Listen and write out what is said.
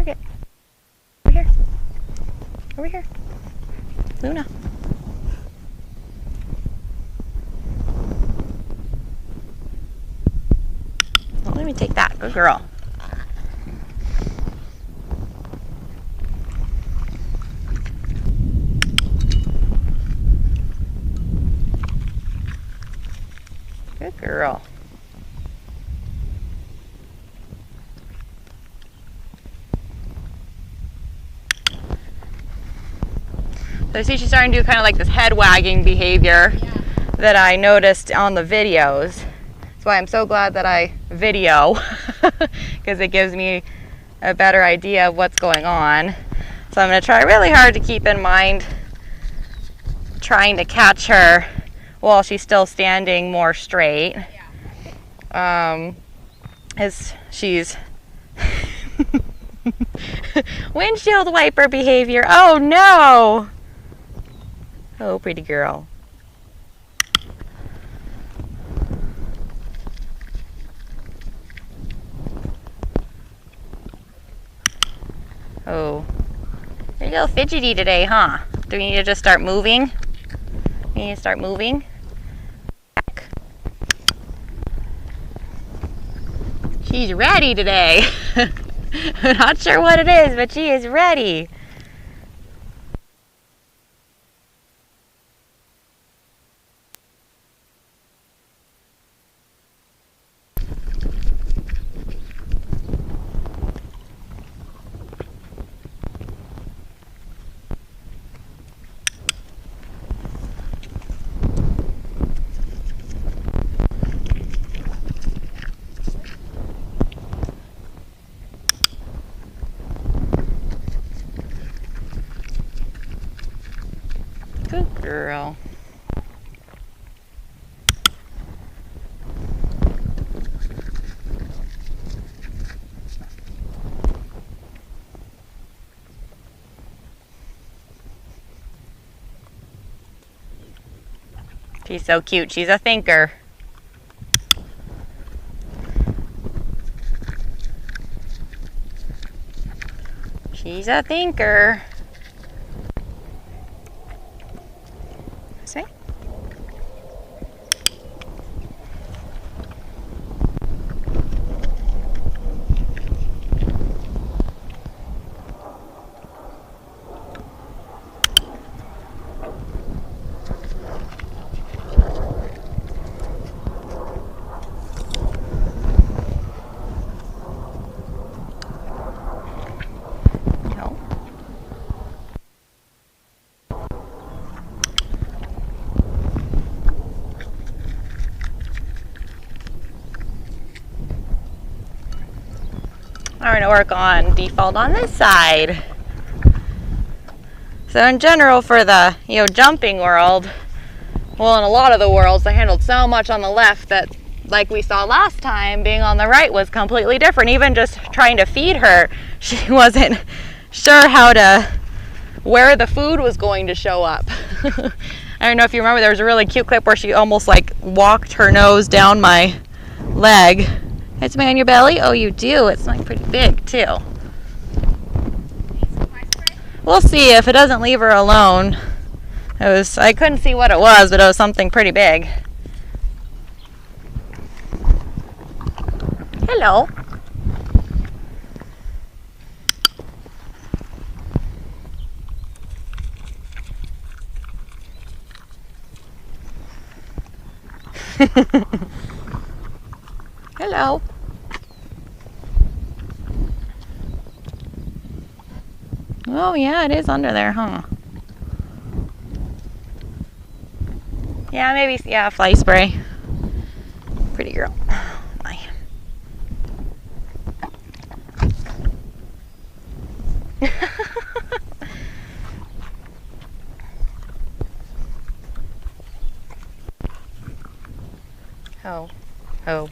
Target. Over here. Over here. Luna. Well, let me take that. Good girl. Good girl. So I see she's starting to do kind of like this head wagging behavior that I noticed on the videos. That's why I'm so glad that I video, because it gives me a better idea of what's going on. So I'm going to try really hard to keep in mind trying to catch her while she's still standing more straight. As she's windshield wiper behavior. Oh no! Oh, pretty girl. Oh, you're a little fidgety today, huh? Do we need to just start moving? We need to start moving. She's ready today. I'm not sure what it is, but she is ready. Good girl. She's so cute. She's a thinker. She's a thinker. See? I'm going to work on default on this side. So in general for the jumping world, well, in a lot of the worlds I handled so much on the left that, like we saw last time, being on the right was completely different. Even just trying to feed her, she wasn't sure where the food was going to show up. I don't know if you remember, there was a really cute clip where she almost like walked her nose down my leg. It's me on your belly? Oh, you do. It's like pretty big too. We'll see if it doesn't leave her alone. I couldn't see what it was, but it was something pretty big. Hello. Hello. Oh yeah, it is under there, huh? Yeah, maybe, yeah, fly spray. Pretty girl. Bye. Oh. Oh.